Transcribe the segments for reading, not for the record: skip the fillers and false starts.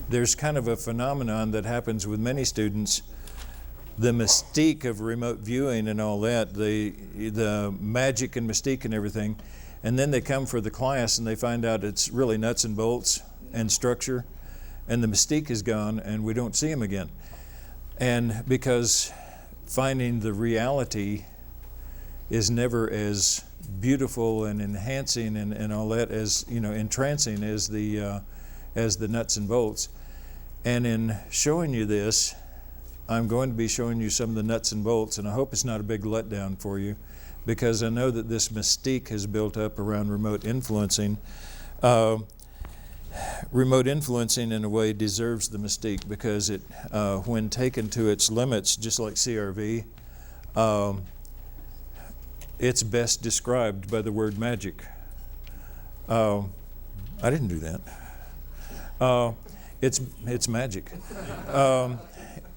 there's kind of a phenomenon that happens with many students. The mystique of remote viewing and all that, the magic and mystique and everything, and then they come for the class and they find out it's really nuts and bolts and structure, and the mystique is gone and we don't see them again. And because finding the reality is never as beautiful and enhancing and all that, as entrancing as the nuts and bolts. And in showing you this, I'm going to be showing you some of the nuts and bolts, and I hope it's not a big letdown for you, because I know that this mystique has built up around remote influencing. Remote influencing, in a way, deserves the mystique, because it, when taken to its limits, just like CRV, it's best described by the word magic. I didn't do that. It's magic.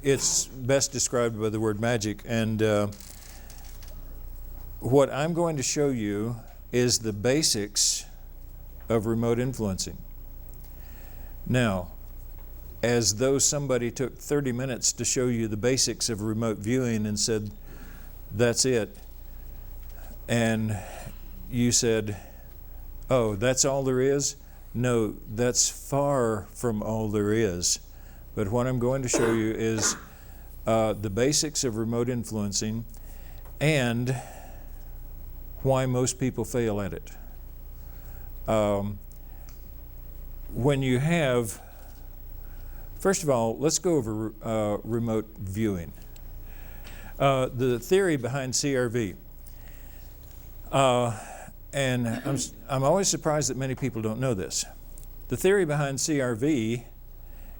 It's best described by the word magic. And what I'm going to show you is the basics of remote influencing. Now, as though somebody took 30 minutes to show you the basics of remote viewing and said, that's it, and you said, oh, that's all there is? No, that's far from all there is. But what I'm going to show you is the basics of remote influencing and why most people fail at it. When you have, first of all, let's go over remote viewing. The theory behind CRV. And I'm always surprised that many people don't know this. The theory behind CRV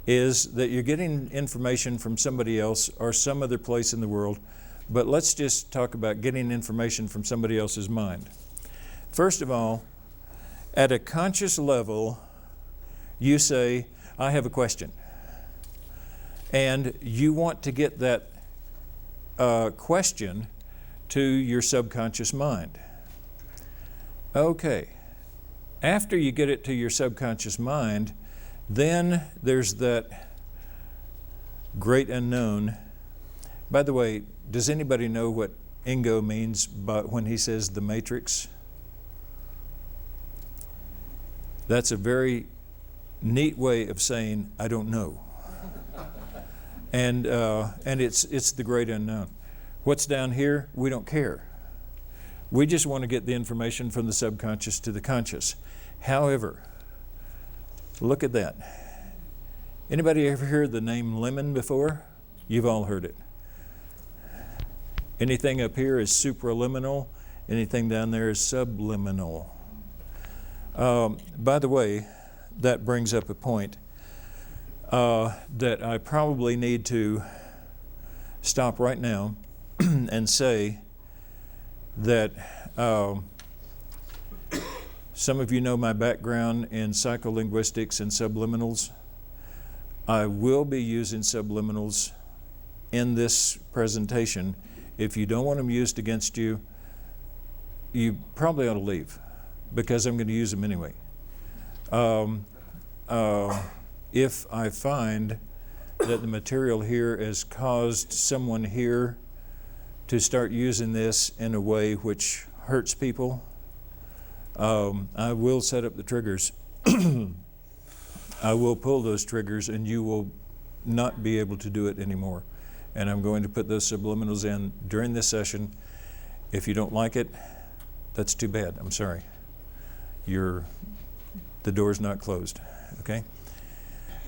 is that you're getting information from somebody else or some other place in the world, but let's just talk about getting information from somebody else's mind. First of all, at a conscious level, you say, I have a question. And you want to get that question to your subconscious mind. Okay. After you get it to your subconscious mind, then there's that great unknown. By the way, does anybody know what Ingo means when he says the matrix? That's a very neat way of saying, I don't know. And it's the great unknown. What's down here, we don't care. We just want to get the information from the subconscious to the conscious. However, look at that. Anybody ever heard the name lemon before? You've all heard it. Anything up here is supraliminal. Anything down there is subliminal. By the way, that brings up a point that I probably need to stop right now and say that some of you know my background in psycholinguistics and subliminals. I will be using subliminals in this presentation. If you don't want them used against you, you probably ought to leave, because I'm going to use them anyway. If I find that the material here has caused someone here to start using this in a way which hurts people, I will set up the triggers. I will pull those triggers and you will not be able to do it anymore. And I'm going to put those subliminals in during this session. If you don't like it, that's too bad. I'm sorry. The door's not closed, okay?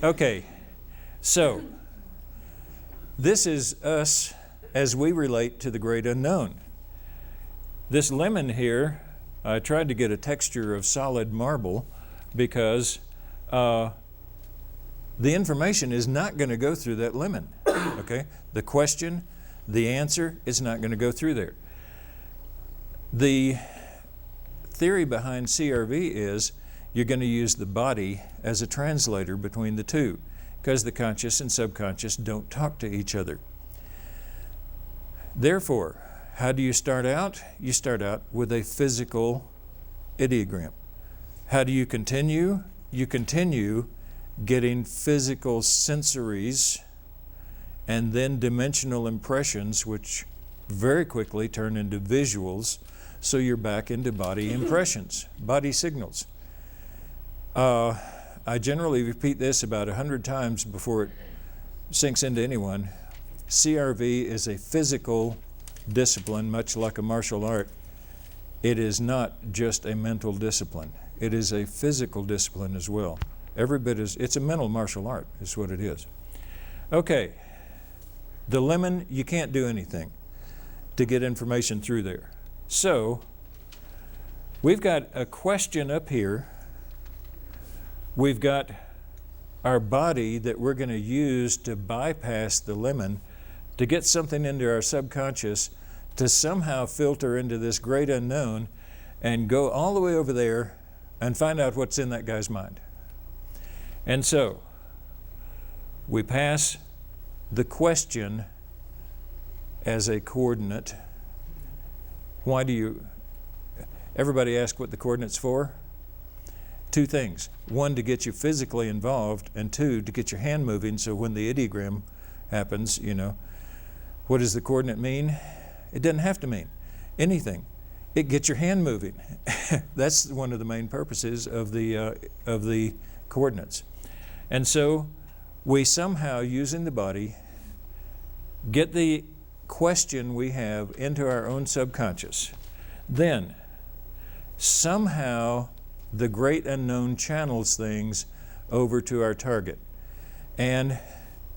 Okay, so this is us as we relate to the great unknown. This lemon here, I tried to get a texture of solid marble because the information is not going to go through that lemon, okay? The question, the answer is not going to go through there. The theory behind CRV is you're going to use the body as a translator between the two, because the conscious and subconscious don't talk to each other. Therefore, how do you start out? You start out with a physical ideogram. How do you continue? You continue getting physical sensories, and then dimensional impressions, which very quickly turn into visuals, so you're back into body impressions, body signals. I generally repeat this about 100 times before it sinks into anyone. CRV is a physical discipline, much like a martial art. It is not just a mental discipline. It is a physical discipline as well. Every bit is, it's a mental martial art, is what it is. Okay, the lemon, you can't do anything to get information through there. So, we've got a question up here. We've got our body that we're going to use to bypass the lemon to get something into our subconscious to somehow filter into this great unknown and go all the way over there and find out what's in that guy's mind. And so, we pass the question as a coordinate. Why do you, everybody ask what the coordinate's for? Two things. One, to get you physically involved, and two, to get your hand moving, so when the ideogram happens, you know, what does the coordinate mean? It doesn't have to mean anything. It gets your hand moving. That's one of the main purposes of the coordinates. And so we somehow, using the body, get the question we have into our own subconscious. Then, somehow, the great unknown channels things over to our target. And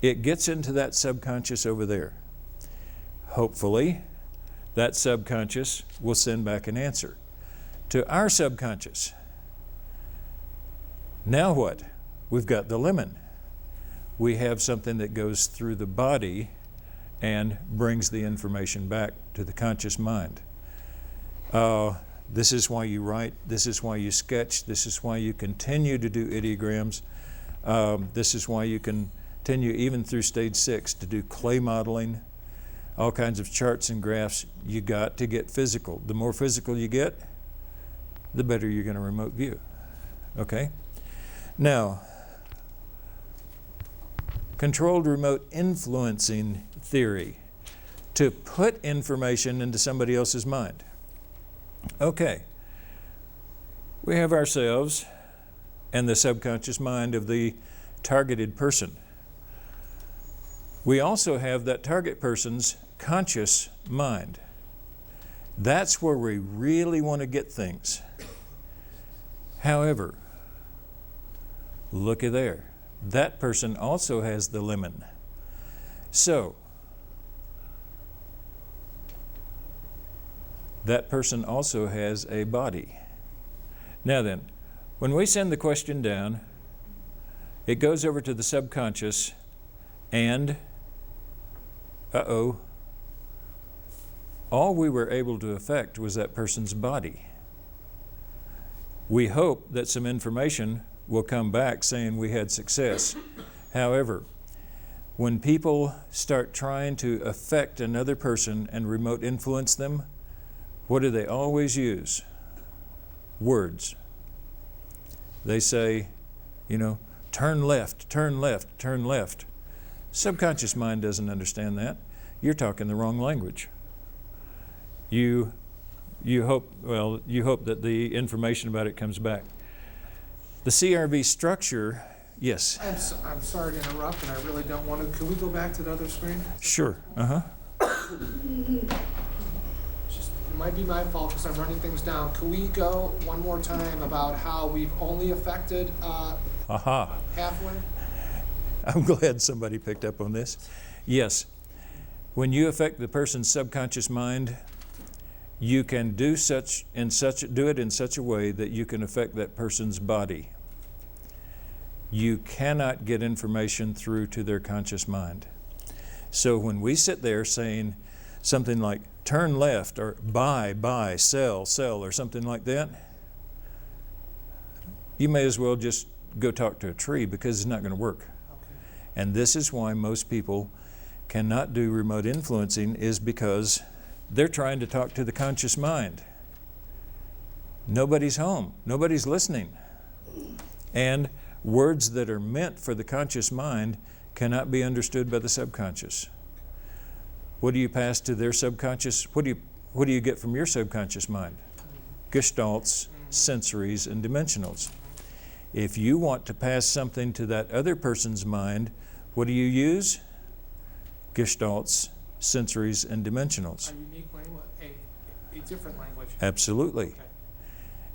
it gets into that subconscious over there. Hopefully, that subconscious will send back an answer to our subconscious. Now what? We've got the lemon. We have something that goes through the body and brings the information back to the conscious mind. This is why you write. This is why you sketch. This is why you continue to do ideograms. This is why you continue even through stage 6 to do clay modeling, all kinds of charts and graphs. You got to get physical. The more physical you get, the better you're going to remote view. Okay? Now, controlled remote influencing theory, to put information into somebody else's mind. Okay, we have ourselves and the subconscious mind of the targeted person. We also have that target person's conscious mind. That's where we really want to get things. However, looky there. That person also has the lemon. So, that person also has a body. Now then, when we send the question down, it goes over to the subconscious and, all we were able to affect was that person's body. We hope that some information will come back saying we had success. However, when people start trying to affect another person and remote influence them, what do they always use? Words. They say, you know, turn left, turn left, turn left. Subconscious mind doesn't understand that. You're talking the wrong language. You hope that the information about it comes back. The CRV structure, yes? I'm sorry to interrupt, and I really don't want to. Can we go back to the other screen? Sure. It might be my fault because I'm running things down. Can we go one more time about how we've only affected halfway? I'm glad somebody picked up on this. Yes. When you affect the person's subconscious mind, you can do it in such a way that you can affect that person's body. You cannot get information through to their conscious mind. So when we sit there saying something like turn left or buy, sell, or something like that, you may as well just go talk to a tree because it's not going to work. Okay. And this is why most people cannot do remote influencing, is because they're trying to talk to the conscious mind. Nobody's home. Nobody's listening. And Words that are meant for the conscious mind cannot be understood by the subconscious. What do you pass to their subconscious? What do you get from your subconscious mind? Gestalts, sensories, and dimensionals. If you want to pass something to that other person's mind, what do you use? Gestalts, sensories, and dimensionals. A unique language, a different language. Absolutely. Okay.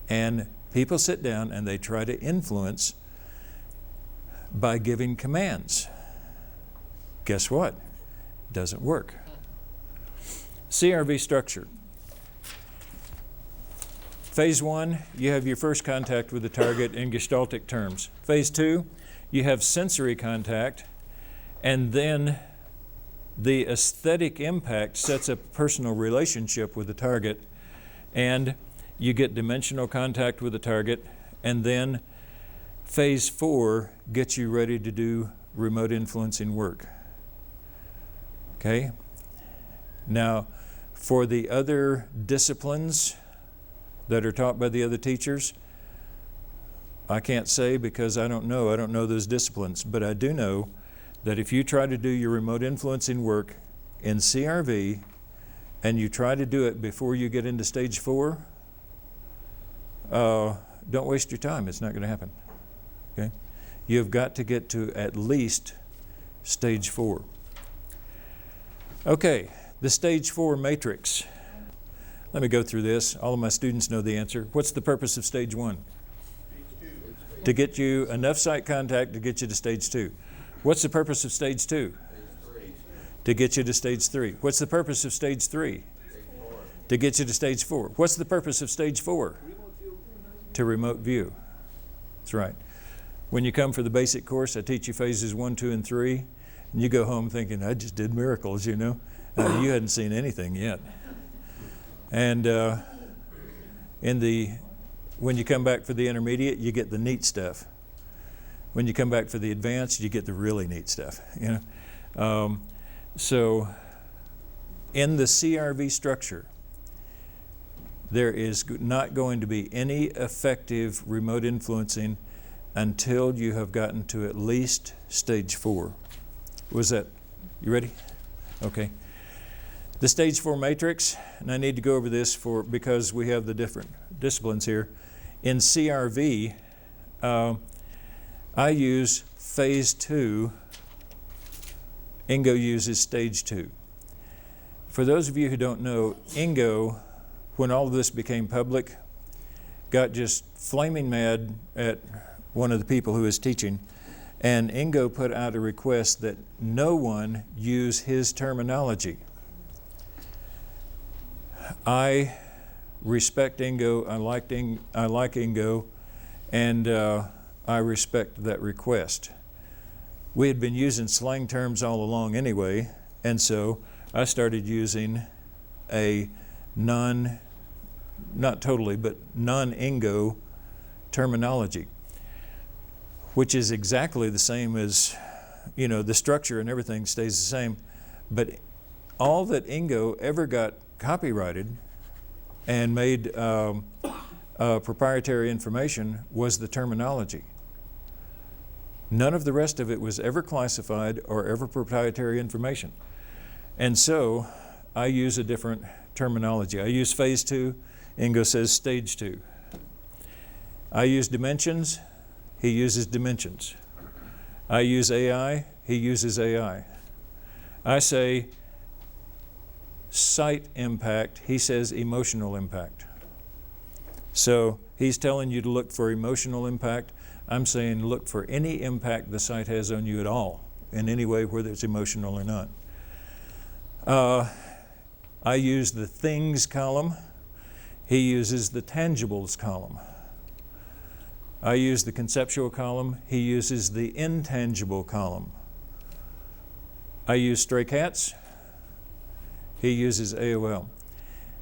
And people sit down and they try to influence by giving commands. Guess what? Doesn't work. CRV structure. Phase 1, you have your first contact with the target in gestaltic terms. Phase 2, you have sensory contact, and then the aesthetic impact sets up a personal relationship with the target, and you get dimensional contact with the target, and then phase 4 gets you ready to do remote influencing work. Okay? Now, for the other disciplines that are taught by the other teachers, I can't say because I don't know those disciplines, but I do know that if you try to do your remote influencing work in CRV and you try to do it before you get into stage 4, don't waste your time. It's not going to happen. Okay? You've got to get to at least stage 4. Okay, the stage 4 matrix. Let me go through this. All of my students know the answer. What's the purpose of stage 1? To get you enough sight contact to get you to stage 2. What's the purpose of stage 2? To get you to stage 3. What's the purpose of stage 3? To get you to stage 4. What's the purpose of stage 4? To remote view. That's right. When you come for the basic course, I teach you phases 1, 2, and 3, and you go home thinking, I just did miracles, you know. You hadn't seen anything yet. And when you come back for the intermediate, you get the neat stuff. When you come back for the advanced, you get the really neat stuff. You know, so in the CRV structure, there is not going to be any effective remote influencing until you have gotten to at least stage 4. Was that? You ready? Okay. The stage 4 matrix, and I need to go over this because we have the different disciplines here. In CRV, I use phase 2. Ingo uses stage 2. For those of you who don't know, Ingo, when all of this became public, got just flaming mad at one of the people who was teaching, and Ingo put out a request that no one use his terminology. I respect Ingo, I like Ingo, and I respect that request. We had been using slang terms all along anyway, and so I started using a not totally, but non-Ingo terminology, which is exactly the same as, you know, the structure and everything stays the same, but all that Ingo ever got copyrighted and made proprietary information was the terminology. None of the rest of it was ever classified or ever proprietary information. And so I use a different terminology. I use phase 2, Ingo says stage 2. I use dimensions, he uses dimensions. I use AI, he uses AI. I say sight impact, he says emotional impact. So he's telling you to look for emotional impact. I'm saying look for any impact the sight has on you at all, in any way, whether it's emotional or not. I use the things column. He uses the tangibles column. I use the conceptual column. He uses the intangible column. I use stray cats. He uses AOL.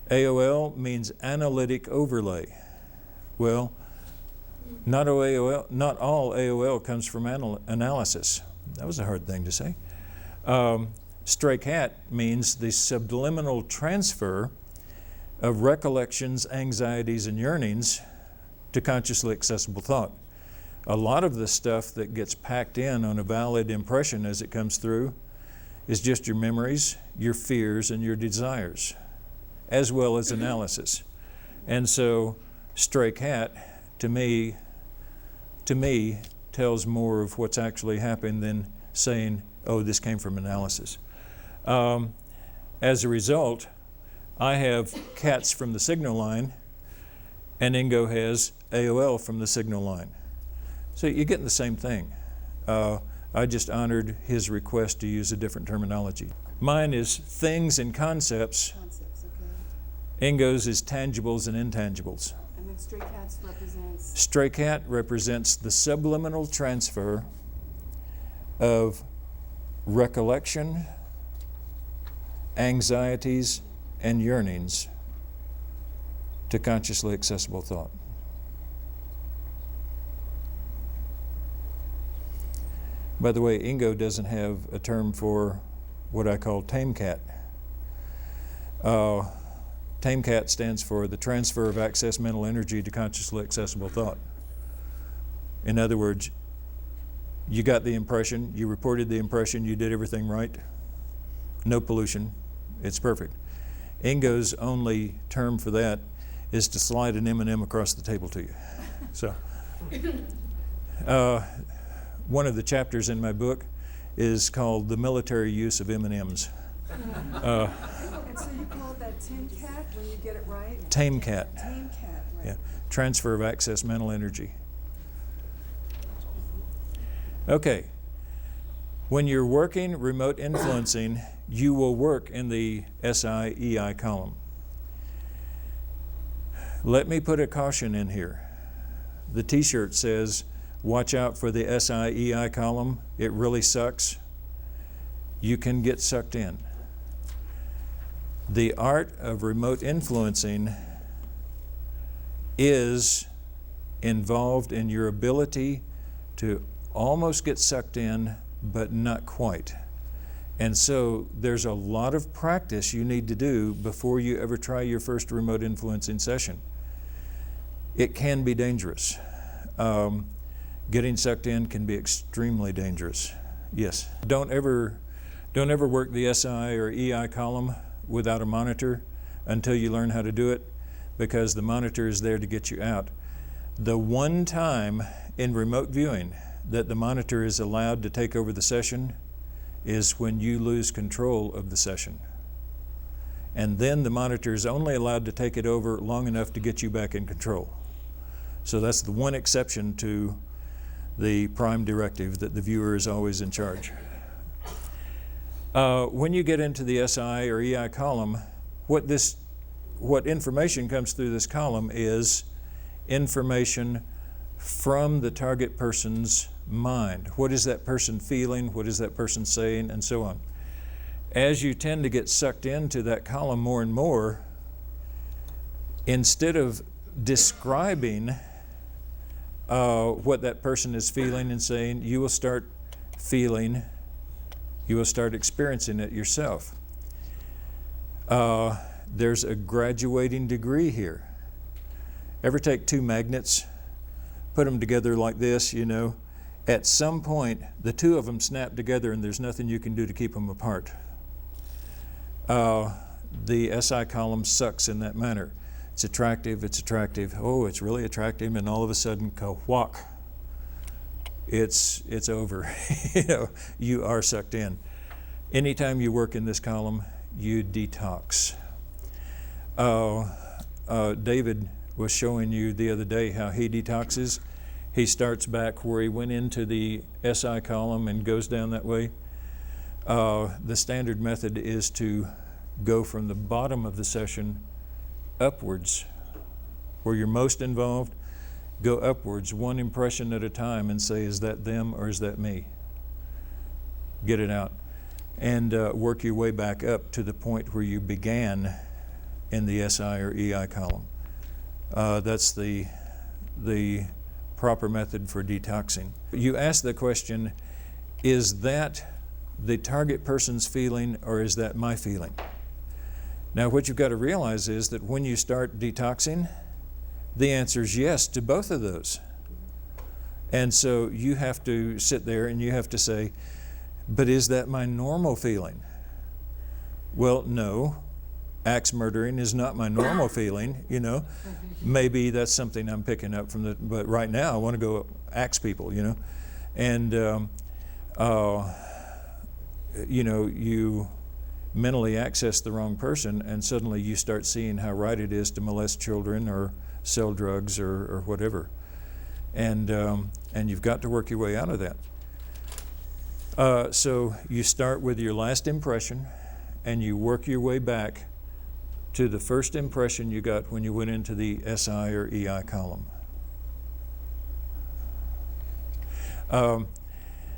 AOL means analytic overlay. Well, not all AOL comes from analysis. That was a hard thing to say. Stray cat means the subliminal transfer of recollections, anxieties, and yearnings to consciously accessible thought. A lot of the stuff that gets packed in on a valid impression as it comes through is just your memories, your fears, and your desires, as well as analysis. And so stray cat, to me, tells more of what's actually happened than saying, oh, this came from analysis. As a result, I have cats from the signal line, and Ingo has AOL from the signal line. So you're getting the same thing. I just honored his request to use a different terminology. Mine is things and concepts. Concepts, okay. Ingo's is tangibles and intangibles. And then stray cats represents? Stray cat represents the subliminal transfer of recollection, anxieties, and yearnings to consciously accessible thought. By the way, Ingo doesn't have a term for what I call tame cat. Tame cat stands for the transfer of access mental energy to consciously accessible thought. In other words, you got the impression, you reported the impression, you did everything right, no pollution, it's perfect. Ingo's only term for that is to slide an M&M across the table to you. So, one of the chapters in my book is called The Military Use of M&Ms. And so you call that tame cat when you get it right? Tame cat. Tame cat, right. Yeah. Transfer of access mental energy. Okay. When you're working remote influencing, you will work in the SI-EI column. Let me put a caution in here. The t-shirt says, watch out for the SI-EI column. It really sucks. You can get sucked in. The art of remote influencing is involved in your ability to almost get sucked in, but not quite. And so there's a lot of practice you need to do before you ever try your first remote influencing session. It can be dangerous. Getting sucked in can be extremely dangerous. Yes. Don't ever work the SI or EI column without a monitor until you learn how to do it, because the monitor is there to get you out. The one time in remote viewing that the monitor is allowed to take over the session is when you lose control of the session. And then the monitor is only allowed to take it over long enough to get you back in control. So that's the one exception to the prime directive, that the viewer is always in charge. When you get into the SI or EI column, what information comes through this column is information from the target person's mind. What is that person feeling? What is that person saying? And so on. As you tend to get sucked into that column more and more, instead of describing what that person is feeling and saying, you will start feeling, you will start experiencing it yourself. There's a graduating degree here. Ever take two magnets, put them together like this, you know? At some point, the two of them snap together and there's nothing you can do to keep them apart. The SI column sucks in that manner. It's attractive, oh, it's really attractive, and all of a sudden, ka-whack, it's over. You know, you are sucked in. Anytime you work in this column, you detox. David was showing you the other day how he detoxes. He starts back where he went into the SI column and goes down that way. The standard method is to go from the bottom of the session upwards. Where you're most involved, go upwards, one impression at a time, and say, is that them or is that me? Get it out. And work your way back up to the point where you began in the SI or EI column. That's the proper method for detoxing. You ask the question, is that the target person's feeling or is that my feeling? Now what you've got to realize is that when you start detoxing, the answer is yes to both of those. And so you have to sit there and you have to say, but is that my normal feeling? Well, no. Axe murdering is not my normal feeling, you know. Maybe that's something I'm picking up from but right now I want to go axe people, you know. And, you know, you mentally access the wrong person and suddenly you start seeing how right it is to molest children or sell drugs or whatever. And you've got to work your way out of that. So you start with your last impression and you work your way back to the first impression you got when you went into the SI or EI column.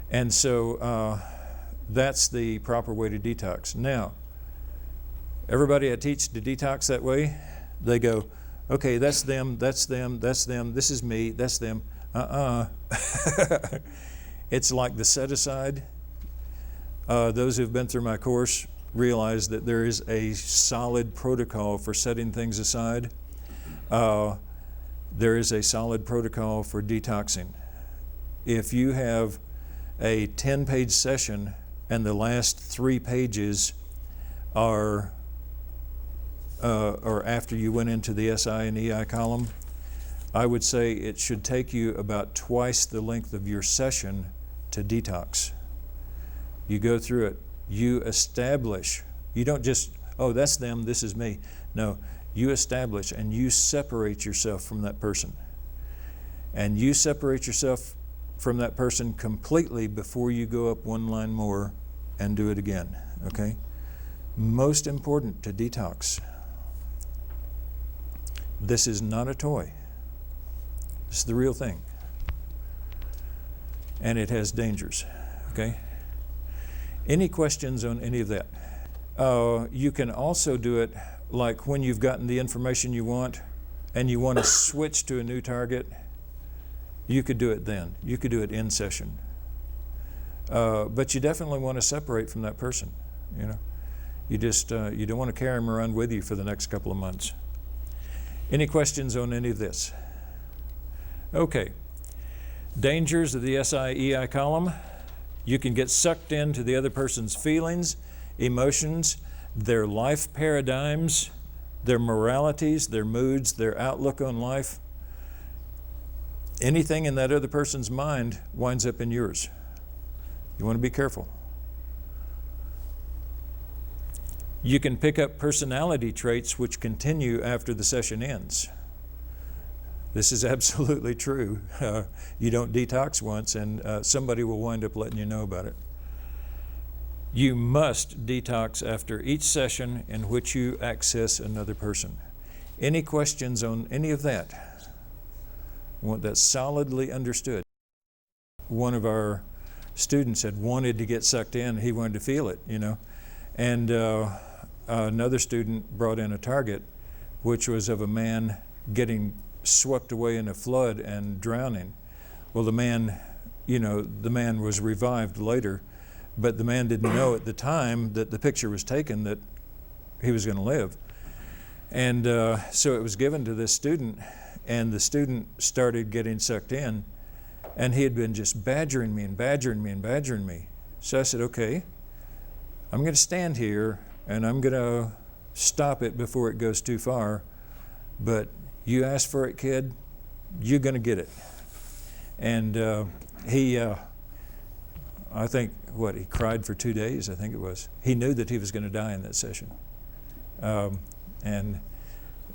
And so that's the proper way to detox. Now, everybody I teach to detox that way, they go, okay, that's them, that's them, that's them, this is me, that's them. It's like the set aside. Those who've been through my course realize that there is a solid protocol for setting things aside. There is a solid protocol for detoxing. If you have a 10-page session and the last 3 pages are or after you went into the SI and EI column, I would say it should take you about twice the length of your session to detox. You go through it. You establish. You don't just, oh, that's them, this is me. No, you establish and you separate yourself from that person. And you separate yourself from that person completely before you go up 1 line more and do it again, okay? Most important to detox. This is not a toy. This is the real thing. And it has dangers, okay? Any questions on any of that? You can also do it like when you've gotten the information you want and you want to switch to a new target, you could do it then. You could do it in session. But you definitely want to separate from that person, you know. You just, you don't want to carry them around with you for the next couple of months. Any questions on any of this? Okay. Dangers of the SI-EI column. You can get sucked into the other person's feelings, emotions, their life paradigms, their moralities, their moods, their outlook on life. Anything in that other person's mind winds up in yours. You want to be careful. You can pick up personality traits which continue after the session ends. This is absolutely true. You don't detox once and somebody will wind up letting you know about it. You must detox after each session in which you access another person. Any questions on any of that? I want that solidly understood. One of our students had wanted to get sucked in. He wanted to feel it, you know. And another student brought in a target, which was of a man getting swept away in a flood and drowning. Well, the man, you know, the man was revived later, but the man didn't know at the time that the picture was taken that he was going to live. And so it was given to this student, and the student started getting sucked in, and he had been just badgering me and badgering me and badgering me. So I said, okay, I'm going to stand here and I'm going to stop it before it goes too far, but you asked for it, kid, you're going to get it. And he, I think, he cried for 2 days, I think it was. He knew that he was going to die in that session. And,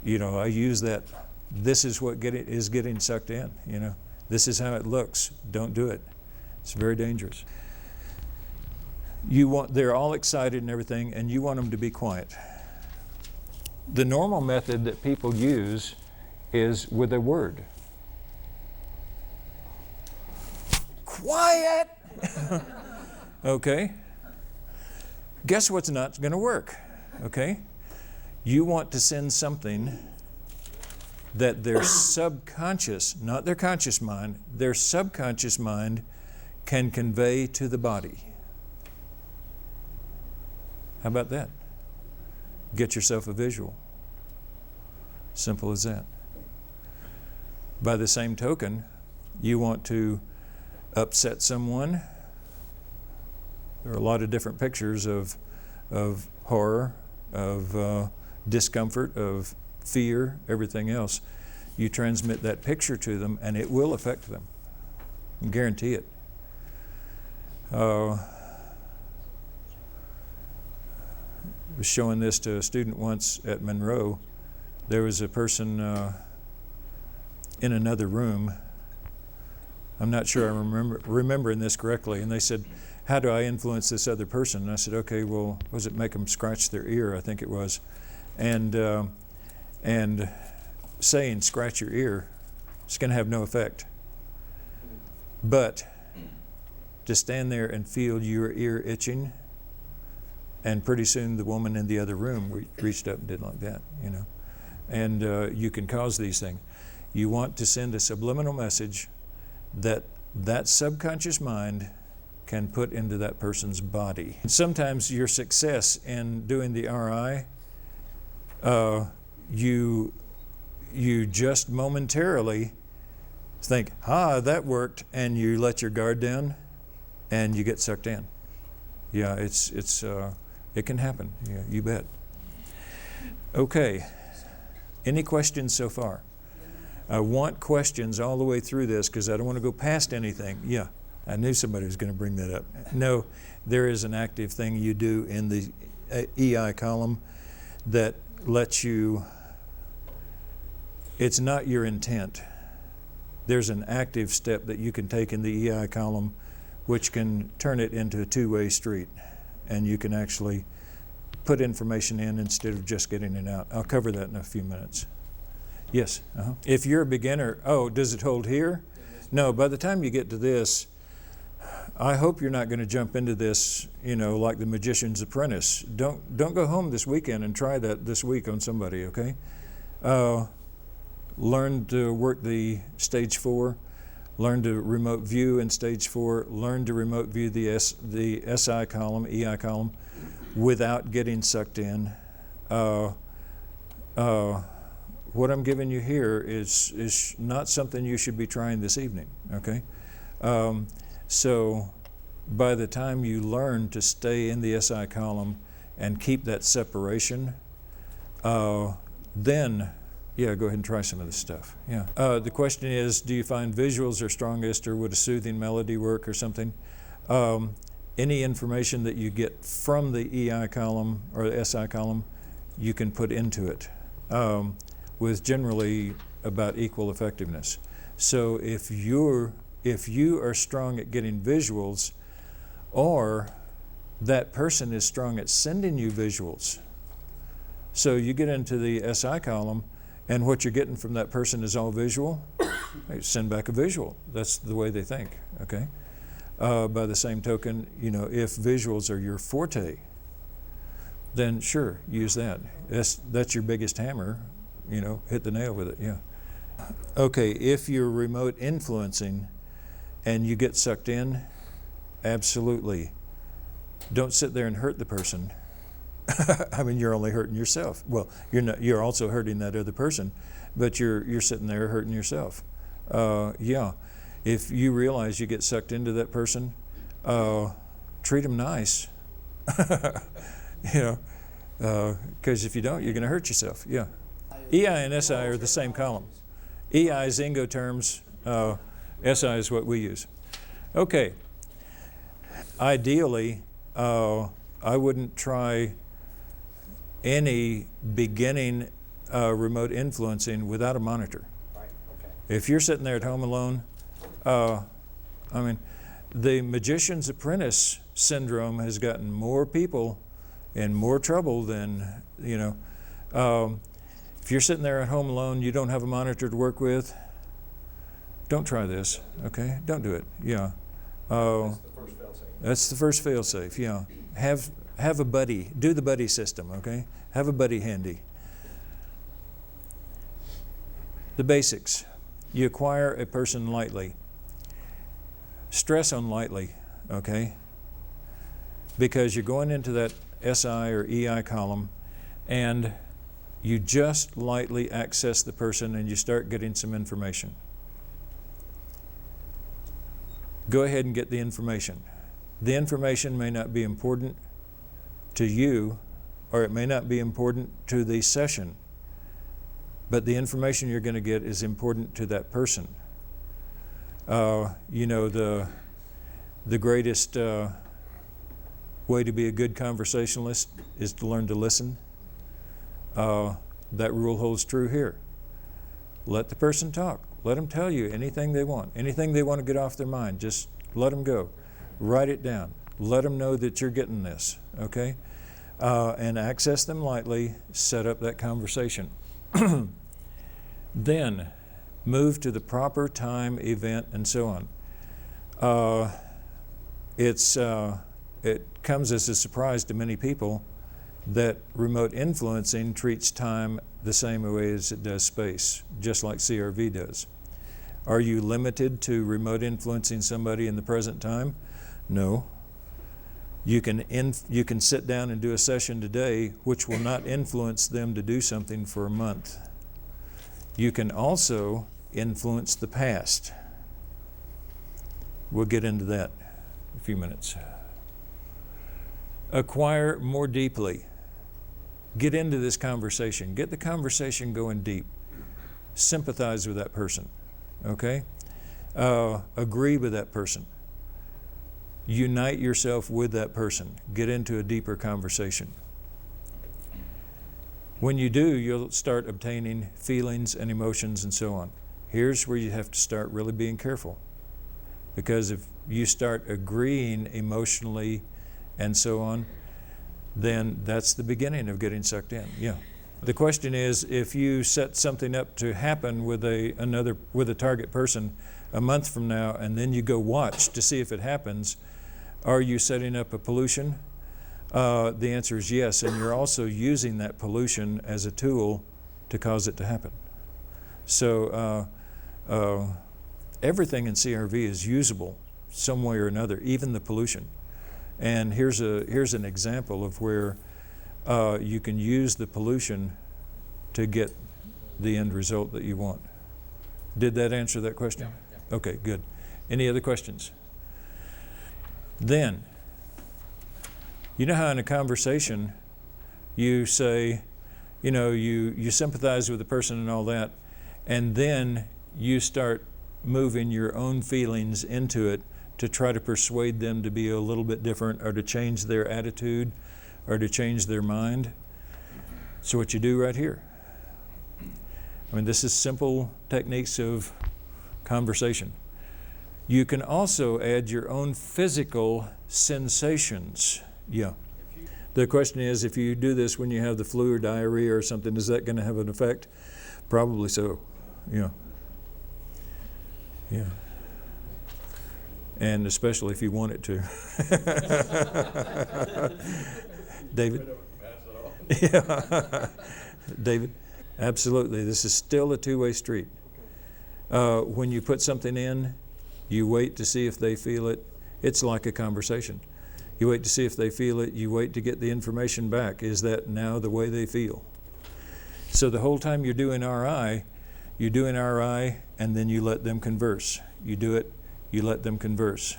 you know, I use that, this is what is getting sucked in, you know. This is how it looks. Don't do it. It's very dangerous. They're all excited and everything, and you want them to be quiet. The normal method that people use is with a word. Quiet! Okay? Guess what's not going to work? Okay? You want to send something that their subconscious, not their conscious mind, their subconscious mind can convey to the body. How about that? Get yourself a visual. Simple as that. By the same token, You want to upset someone. There are a lot of different pictures of horror, of discomfort, of fear, everything else. You transmit that picture to them and it will affect them. I guarantee it. I was showing this to a student once at Monroe. There was a person in another room. I'm not sure I'm remembering this correctly. And they said, how do I influence this other person? And I said, okay, well, was it make them scratch their ear? I think it was. And saying scratch your ear, it's going to have no effect. But to stand there and feel your ear itching, and pretty soon the woman in the other room reached up and did like that, you know. And you can cause these things. You want to send a subliminal message that subconscious mind can put into that person's body. And sometimes your success in doing the RI, you just momentarily think, that worked, and you let your guard down and you get sucked in. Yeah, it can happen. Yeah, you bet. Okay. Any questions so far? I want questions all the way through this because I don't want to go past anything. Yeah, I knew somebody was going to bring that up. No, there is an active thing you do in the EI column that lets you, it's not your intent. There's an active step that you can take in the EI column which can turn it into a two-way street, and you can actually put information in instead of just getting it out. I'll cover that in a few minutes. Yes. If you're a beginner, does it hold here? No, by the time you get to this, I hope you're not going to jump into this, like the Magician's Apprentice. Don't go home this weekend and try that this week on somebody, okay? Learn to work the stage 4. Learn to remote view in stage 4. Learn to remote view the SI column, EI column, without getting sucked in. What I'm giving you here is not something you should be trying this evening, okay? So by the time you learn to stay in the SI column and keep that separation, then go ahead and try some of this stuff. Yeah. The question is, do you find visuals are strongest, or would a soothing melody work or something? Any information that you get from the EI column or the SI column, you can put into it with generally about equal effectiveness. So if you are strong at getting visuals, or that person is strong at sending you visuals, so you get into the SI column, and what you're getting from that person is all visual, send back a visual. That's the way they think, okay? By the same token, if visuals are your forte, then sure, use that. That's your biggest hammer, hit the nail with it, yeah. Okay, if you're remote influencing and you get sucked in, absolutely. Don't sit there and hurt the person. I mean, you're only hurting yourself. Well, you're also hurting that other person, but you're sitting there hurting yourself. If you realize you get sucked into that person, treat them nice. Because if you don't, you're going to hurt yourself. Yeah. EI and SI are the same column. EI is Incoterms. SI is what we use. Okay. Ideally, I wouldn't try any beginning remote influencing without a monitor. Right, okay. If you're sitting there at home alone, the Magician's Apprentice syndrome has gotten more people in more trouble than, if you're sitting there at home alone, you don't have a monitor to work with, don't try this, okay? Don't do it, yeah. That's the first fail-safe. That's the first fail-safe, yeah. Have a buddy. Do the buddy system, okay? Have a buddy handy. The basics. You acquire a person lightly. Stress on lightly, okay? Because you're going into that SI or EI column and you just lightly access the person and you start getting some information. Go ahead and get the information. The information may not be important to you, or it may not be important to the session, but the information you're going to get is important to that person. You know, the greatest way to be a good conversationalist is to learn to listen. That rule holds true here. Let the person talk. Let them tell you anything they want to get off their mind. Just let them go. Write it down. Let them know that you're getting this, okay? And access them lightly, set up that conversation. Then move to the proper time, event, and so on. It comes as a surprise to many people that remote influencing treats time the same way as it does space, just like CRV does. Are you limited to remote influencing somebody in the present time? No. You can sit down and do a session today which will not influence them to do something for a month. You can also influence the past. We'll get into that in a few minutes. Acquire more deeply. Get into this conversation. Get the conversation going deep. Sympathize with that person, okay? Agree with that person. Unite yourself with that person. Get into a deeper conversation. When you do, you'll start obtaining feelings and emotions and so on. Here's where you have to start really being careful. Because if you start agreeing emotionally and so on, then that's the beginning of getting sucked in. Yeah. The question is, if you set something up to happen with a target person a month from now, and then you go watch to see if it happens, are you setting up a pollution? The answer is yes, and you're also using that pollution as a tool to cause it to happen. So everything in CRV is usable some way or another, even the pollution. And here's an example of where you can use the pollution to get the end result that you want. Did that answer that question? Yeah. Okay, good. Any other questions? Then, you know how in a conversation you say, you know, you sympathize with the person and all that, and then you start moving your own feelings into it to try to persuade them to be a little bit different or to change their attitude or to change their mind. So what you do right here. I mean, this is simple techniques of conversation. You can also add your own physical sensations. Yeah. The question is, if you do this when you have the flu or diarrhea or something, is that going to have an effect? Probably so. Yeah. Yeah. And especially if you want it to. David? Yeah. David? Absolutely. This is still a two-way street. When you put something in, you wait to see if they feel it. It's like a conversation. You wait to see if they feel it. You wait to get the information back. Is that now the way they feel? So the whole time you're doing RI, and then you let them converse. You do it, you let them converse.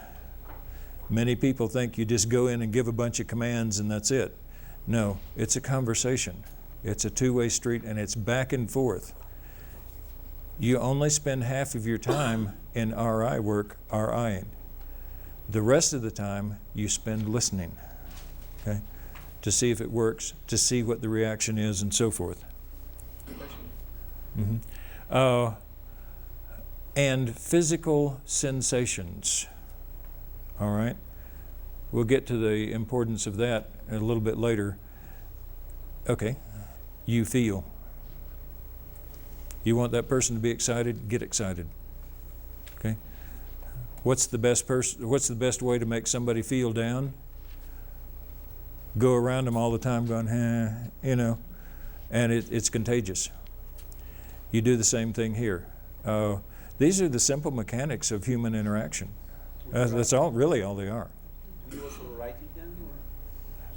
Many people think you just go in and give a bunch of commands and that's it. No, it's a conversation. It's a two-way street and it's back and forth. You only spend half of your time in RI work RIing. The rest of the time you spend listening, okay, to see if it works, to see what the reaction is and so forth. Mm-hmm. And physical sensations, all right? We'll get to the importance of that a little bit later. Okay, you feel. You want that person to be excited? Get excited. Okay. What's the best way to make somebody feel down? Go around them all the time going, you know, and it's contagious. You do the same thing here. These are the simple mechanics of human interaction. That's really all they are. Do you also write it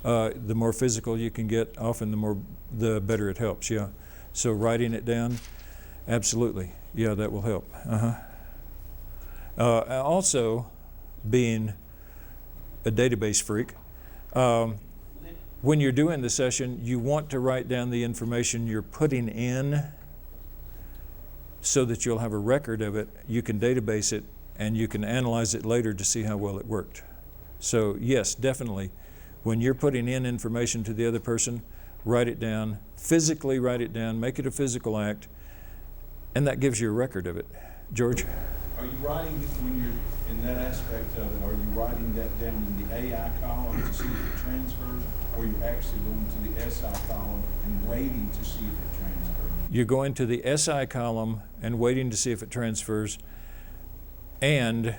down? The more physical you can get, often the better it helps. Yeah. So writing it down, absolutely. Yeah, that will help. Also, being a database freak. When you're doing the session, you want to write down the information you're putting in so that you'll have a record of it. You can database it and you can analyze it later to see how well it worked. So yes, definitely, when you're putting in information to the other person, write it down, physically write it down, make it a physical act, and that gives you a record of it. George? Are you writing, when you're in that aspect of it, are you writing that down in the AI column to see if it transfers, or are you actually going to the SI column and waiting to see if it transfers? You're going to the SI column and waiting to see if it transfers, and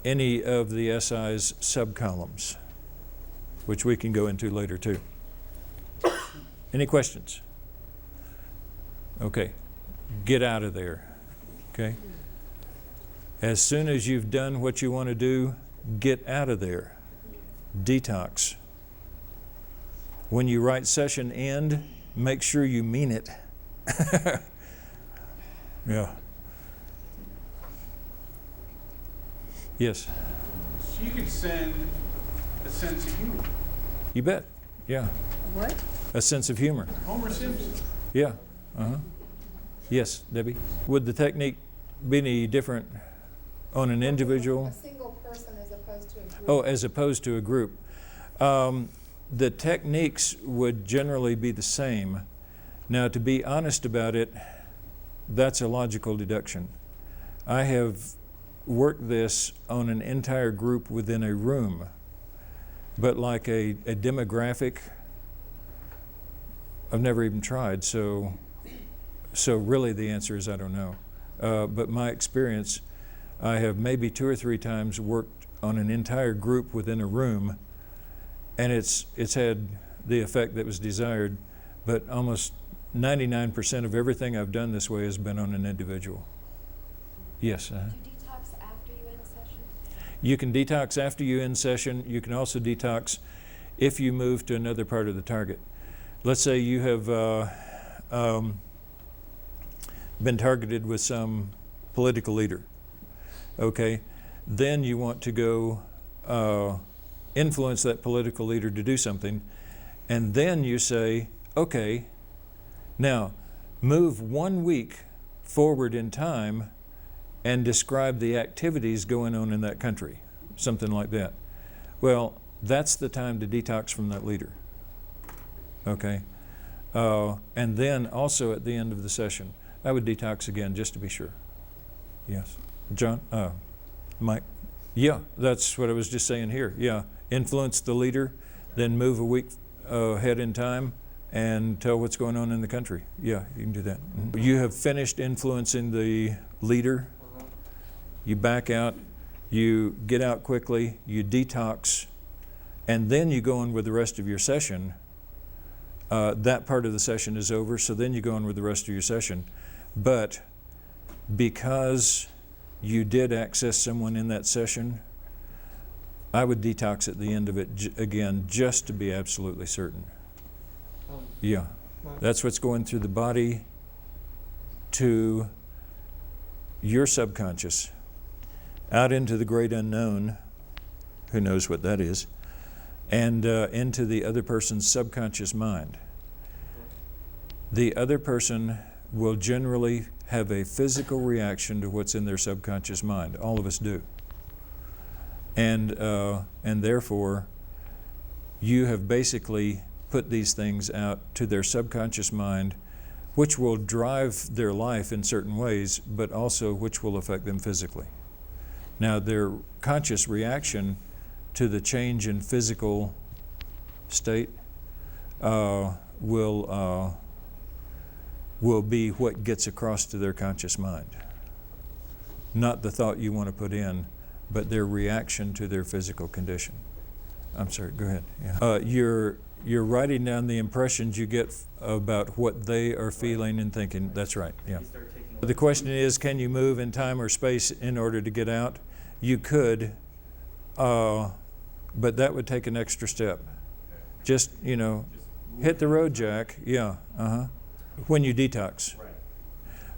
any of the SI's subcolumns, which we can go into later too. Any questions? Okay, get out of there, okay? As soon as you've done what you want to do, get out of there. Detox. When you write session end, make sure you mean it. Yeah. Yes. So you could send a sense of humor. You bet. Yeah. What? A sense of humor. Homer Simpson. Yeah. Uh-huh. Yes, Debbie. Would the technique be any different on an individual? A single person as opposed to a group. Oh, as opposed to a group. The techniques would generally be the same. Now, to be honest about it, that's a logical deduction. I have worked this on an entire group within a room, but like a demographic, I've never even tried, so really the answer is I don't know. But my experience, I have maybe 2 or 3 times worked on an entire group within a room, and it's had the effect that was desired, but almost 99% of everything I've done this way has been on an individual. Yes. Do you detox after you end session? You can detox after you end session. You can also detox if you move to another part of the target. Let's say you have been targeted with some political leader. Okay, then you want to go influence that political leader to do something, and then you say, okay, now move 1 week forward in time and describe the activities going on in that country, something like that. Well, that's the time to detox from that leader. Okay, and then also at the end of the session, I would detox again just to be sure. Yes, John, Mike. Yeah, that's what I was just saying here. Yeah, influence the leader, then move a week ahead in time and tell what's going on in the country. Yeah, you can do that. Mm-hmm. You have finished influencing the leader. You back out, you get out quickly, you detox, and then you go on with the rest of your session. That part of the session is over, so then you go on with the rest of your session. But because you did access someone in that session, I would detox at the end of it again, just to be absolutely certain. Yeah, that's what's going through the body to your subconscious, out into the great unknown, who knows what that is, and into the other person's subconscious mind. The other person will generally have a physical reaction to what's in their subconscious mind. All of us do. And therefore, you have basically put these things out to their subconscious mind, which will drive their life in certain ways, but also which will affect them physically. Now, their conscious reaction to the change in physical state will be what gets across to their conscious mind. Not the thought you want to put in, but their reaction to their physical condition. I'm sorry, go ahead. Yeah. You're writing down the impressions you get about what they are feeling and thinking. That's right, yeah. The question is, can you move in time or space in order to get out? You could, but that would take an extra step. Just, hit the road, Jack. Yeah, When you detox.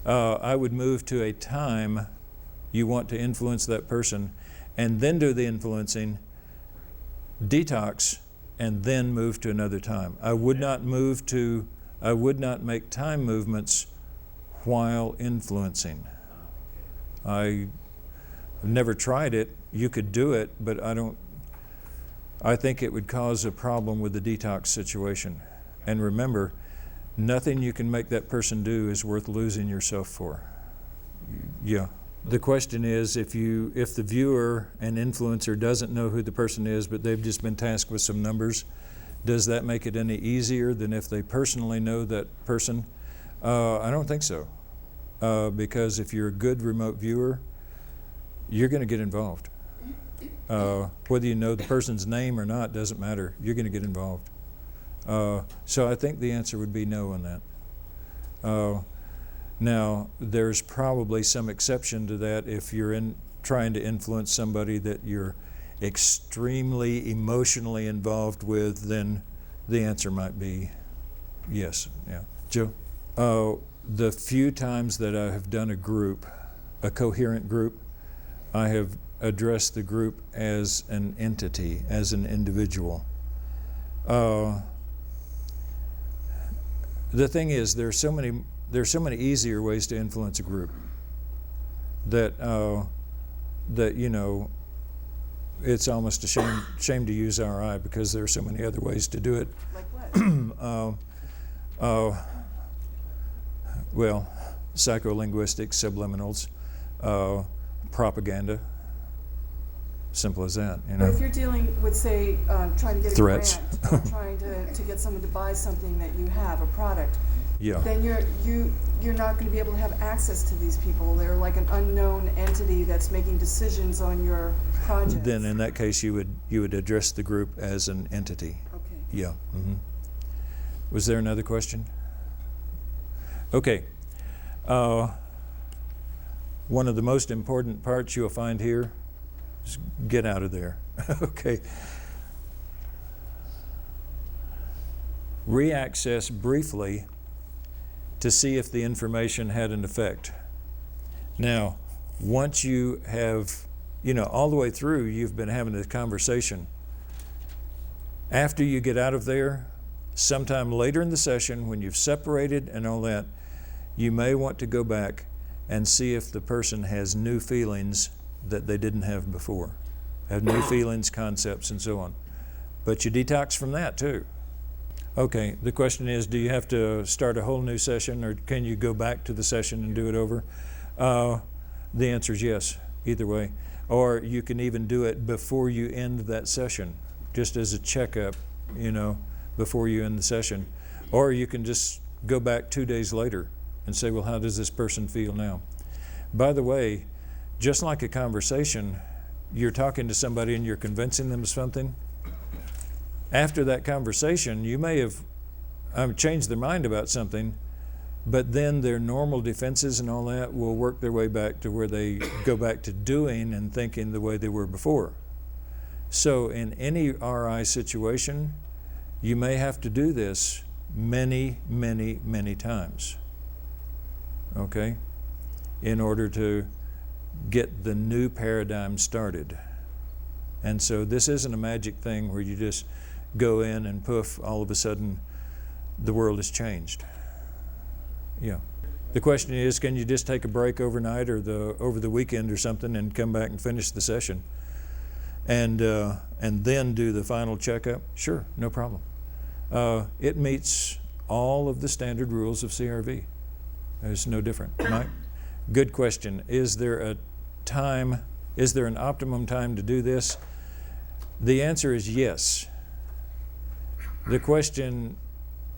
I would move to a time you want to influence that person, and then do the influencing, detox, and then move to another time. I would not make time movements while influencing. I've never tried it. You could do it, but I think it would cause a problem with the detox situation. And remember, nothing you can make that person do is worth losing yourself for. Yeah. The question is, if the viewer and influencer doesn't know who the person is, but they've just been tasked with some numbers, does that make it any easier than if they personally know that person? I don't think so. Because if you're a good remote viewer, you're going to get involved. Whether you know the person's name or not doesn't matter. You're going to get involved. So I think the answer would be no on that. Now, there's probably some exception to that if you're trying to influence somebody that you're extremely emotionally involved with, then the answer might be yes. Yeah. Joe? The few times that I have done a coherent group, I have addressed the group as an entity, as an individual. The thing is, there's so many easier ways to influence a group that it's almost a shame to use RI because there are so many other ways to do it. Like what? Well, psycholinguistics, subliminals, propaganda. Simple as that, But if you're dealing with, say, trying to get Threats. a grant or trying to get someone to buy something that you have, a product, Yeah. then you're not going to be able to have access to these people. They're like an unknown entity that's making decisions on your project. Then in that case, you would address the group as an entity. Okay. Yeah. Mm-hmm. Was there another question? Okay. One of the most important parts you'll find here is get out of there. Okay. Reaccess briefly to see if the information had an effect. Now, once you have, all the way through, you've been having this conversation. After you get out of there, sometime later in the session, when you've separated and all that, you may want to go back and see if the person has new feelings that they didn't have before, have new feelings, concepts, and so on. But you detox from that too. Okay, the question is, do you have to start a whole new session, or can you go back to the session and do it over? The answer is yes, either way. Or you can even do it before you end that session, just as a checkup, before you end the session. Or you can just go back 2 days later and say, well, how does this person feel now? By the way, just like a conversation, you're talking to somebody and you're convincing them of something. After that conversation, you may have changed their mind about something, but then their normal defenses and all that will work their way back to where they go back to doing and thinking the way they were before. So in any RI situation, you may have to do this many, many, many times, okay, in order to get the new paradigm started. And so this isn't a magic thing where you just go in and poof, all of a sudden the world has changed. Yeah. The question is, can you just take a break overnight or over the weekend or something and come back and finish the session and then do the final checkup? Sure, no problem. It meets all of the standard rules of CRV. It's no different. Mike? Good question. Is there an optimum time to do this? The answer is yes. The question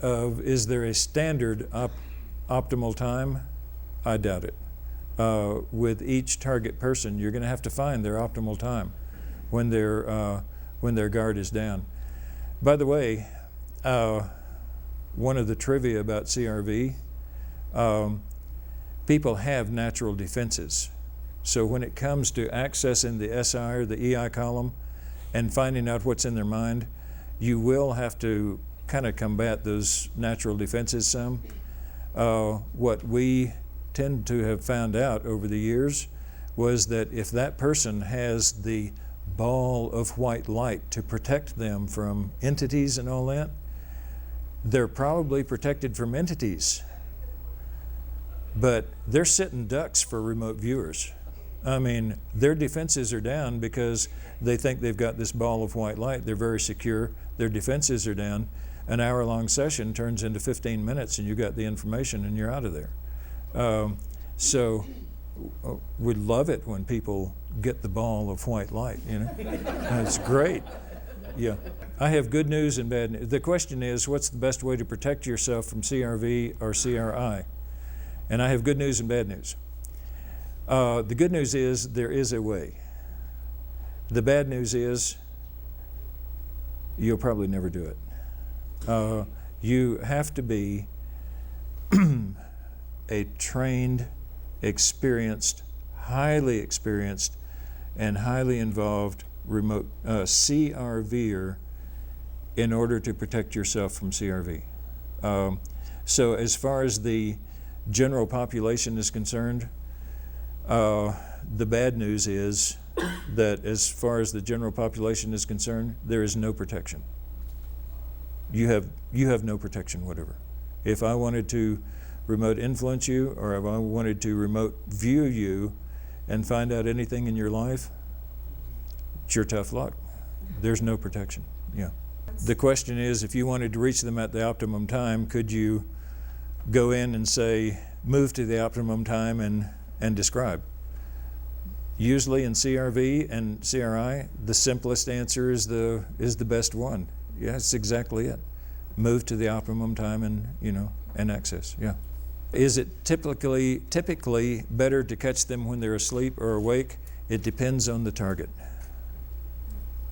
of, is there a standard optimal time? I doubt it. With each target person, you're going to have to find their optimal time when their guard is down. By the way, one of the trivia about CRV, people have natural defenses. So when it comes to accessing the SI or the EI column and finding out what's in their mind, you will have to kind of combat those natural defenses some. What we tend to have found out over the years, was that if that person has the ball of white light to protect them from entities and all that, they're probably protected from entities. But they're sitting ducks for remote viewers. I mean, their defenses are down because they think they've got this ball of white light. They're very secure. Their defenses are down. An hour-long session turns into 15 minutes and you got the information and you're out of there. So we love it when people get the ball of white light, you know. It's great. Yeah. I have good news and bad news. The question is, what's the best way to protect yourself from CRV or CRI? And I have good news and bad news. The good news is there is a way. The bad news is you'll probably never do it. You have to be a trained, experienced, highly experienced, and highly involved remote CRVer in order to protect yourself from CRV. So as far as the general population is concerned, the bad news is that as far as the general population is concerned, there is no protection. You have no protection whatever. If I wanted to remote influence you, or if I wanted to remote view you and find out anything in your life, it's your tough luck. There's no protection. Yeah. The question is, if you wanted to reach them at the optimum time, could you go in and say, move to the optimum time and describe? Usually in CRV and CRI, the simplest answer is the best one. Yeah, that's exactly it. Move to the optimum time and access. Yeah. Is it typically better to catch them when they're asleep or awake? It depends on the target.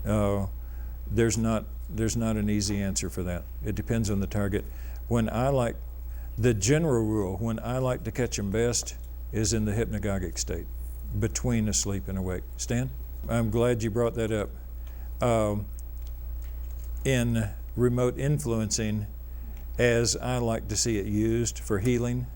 There's not an easy answer for that. It depends on the target. The general rule, when I like to catch them best, is in the hypnagogic state, between asleep and awake. Stan? I'm glad you brought that up. In remote influencing, as I like to see it used for healing,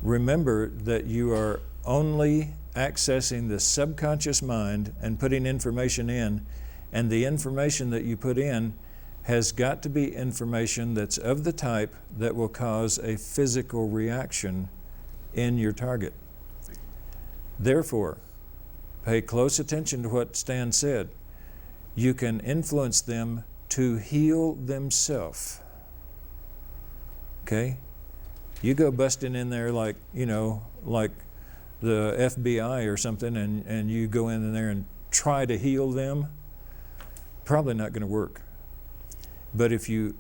remember that you are only accessing the subconscious mind and putting information in, and the information that you put in has got to be information that's of the type that will cause a physical reaction in your target. Therefore, pay close attention to what Stan said. You can influence them to heal themselves. Okay? You go busting in there like the FBI or something, and you go in there and try to heal them, probably not going to work. But if you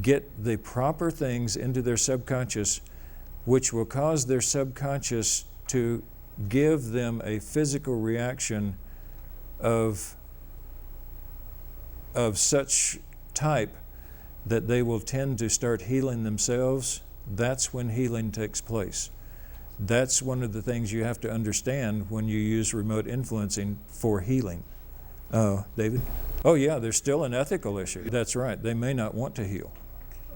get the proper things into their subconscious, which will cause their subconscious to give them a physical reaction of such type that they will tend to start healing themselves, that's when healing takes place. That's one of the things you have to understand when you use remote influencing for healing. David? Oh yeah, there's still an ethical issue. That's right, they may not want to heal.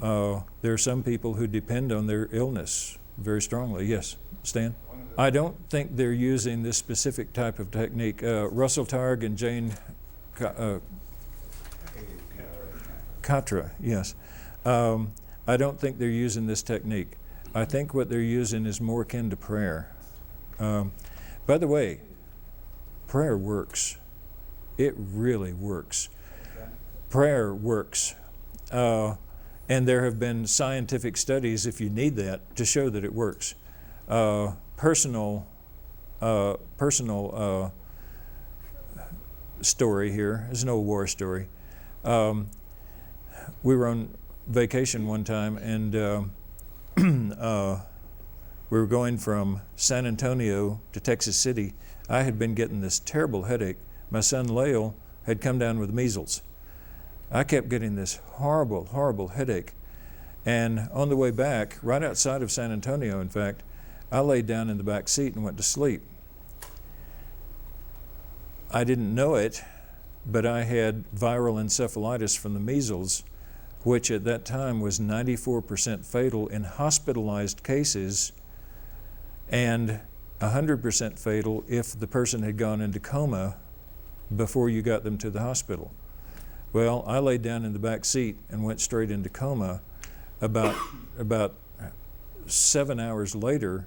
There are some people who depend on their illness very strongly. Yes, Stan? I don't think they're using this specific type of technique. Russell Targ and Jane Katra, yes. I don't think they're using this technique. I think what they're using is more akin to prayer. By the way, prayer works. It really works. Prayer works. And there have been scientific studies, if you need that, to show that it works. Personal story here. It's an old war story. We were on vacation one time, and we were going from San Antonio to Texas City. I had been getting this terrible headache. My son Lael had come down with measles. I kept getting this horrible, horrible headache. And on the way back, right outside of San Antonio, in fact, I laid down in the back seat and went to sleep. I didn't know it, but I had viral encephalitis from the measles, which at that time was 94% fatal in hospitalized cases. And 100% fatal if the person had gone into coma before you got them to the hospital. Well, I laid down in the back seat and went straight into coma. About 7 hours later,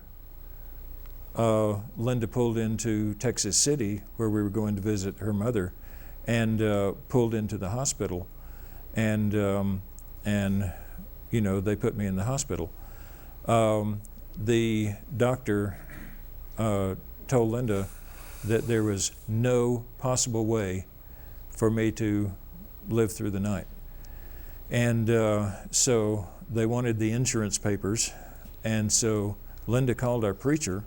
Linda pulled into Texas City, where we were going to visit her mother, and pulled into the hospital, and you know, they put me in the hospital. The doctor told Linda that there was no possible way for me to live through the night. And so they wanted the insurance papers, and so Linda called our preacher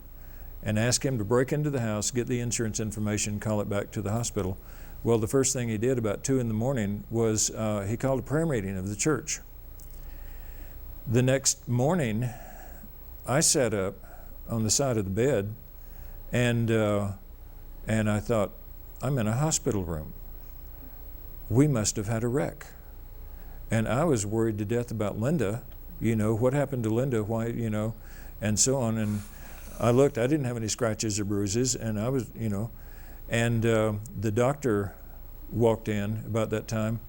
and asked him to break into the house, get the insurance information, call it back to the hospital. Well, the first thing he did about 2 in the morning was he called a prayer meeting of the church. The next morning, I sat up on the side of the bed, and I thought, I'm in a hospital room. We must have had a wreck. And I was worried to death about Linda. You know, what happened to Linda? Why, you know, and so on. And I looked, I didn't have any scratches or bruises, and I was, you know, and the doctor walked in about that time,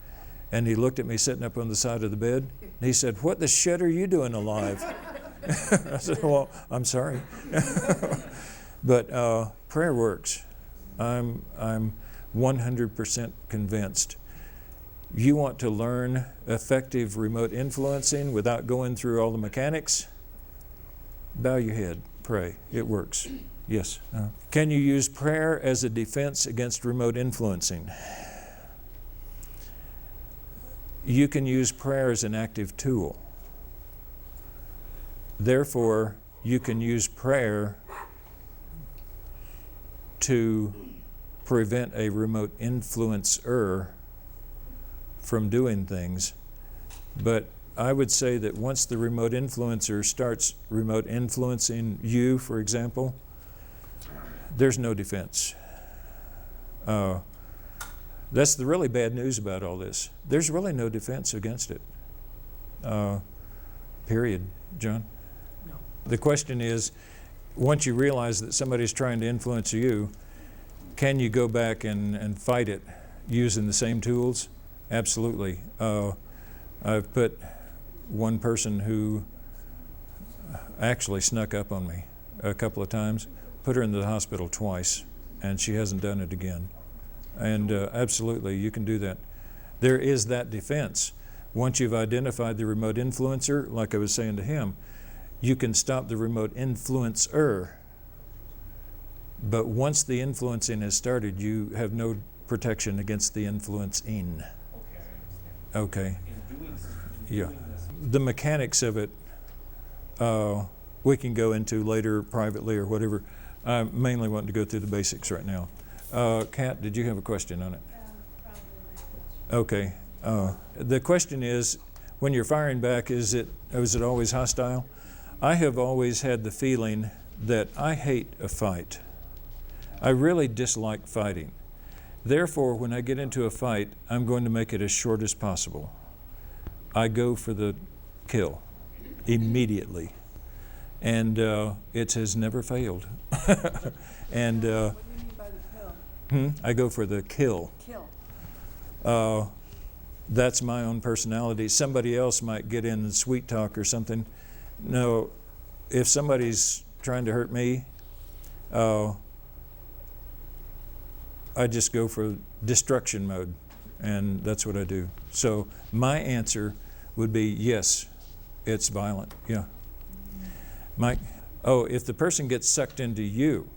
and he looked at me sitting up on the side of the bed, and he said, "What the shit are you doing alive?" I said, "Well, I'm sorry." But prayer works. I'm 100% convinced. You want to learn effective remote influencing without going through all the mechanics? Bow your head, pray. It works. Yes. Can you use prayer as a defense against remote influencing? You can use prayer as an active tool. Therefore, you can use prayer to prevent a remote influencer from doing things. But I would say that once the remote influencer starts remote influencing you, for example, there's no defense. That's the really bad news about all this. There's really no defense against it. Period. John? No. The question is, once you realize that somebody's trying to influence you, can you go back and fight it using the same tools? Absolutely. I've put one person who actually snuck up on me a couple of times, put her in the hospital twice, and she hasn't done it again. And absolutely, you can do that. There is that defense. Once you've identified the remote influencer, like I was saying to him, you can stop the remote influencer. But once the influencing has started, you have no protection against the influencing. Okay. Yeah. The mechanics of it, we can go into later privately or whatever. I mainly want to go through the basics right now. Kat, did you have a question on it? Okay. The question is, when you're firing back, is it always hostile? I have always had the feeling that I hate a fight. I really dislike fighting. Therefore, when I get into a fight, I'm going to make it as short as possible. I go for the kill immediately. And it has never failed. And What do you mean by the pill? I go for the kill. Kill. That's my own personality. Somebody else might get in and sweet talk or something. No, if somebody's trying to hurt me, I just go for destruction mode, and that's what I do. So my answer would be yes, it's violent. Yeah. Mike? Oh, if the person gets sucked into you,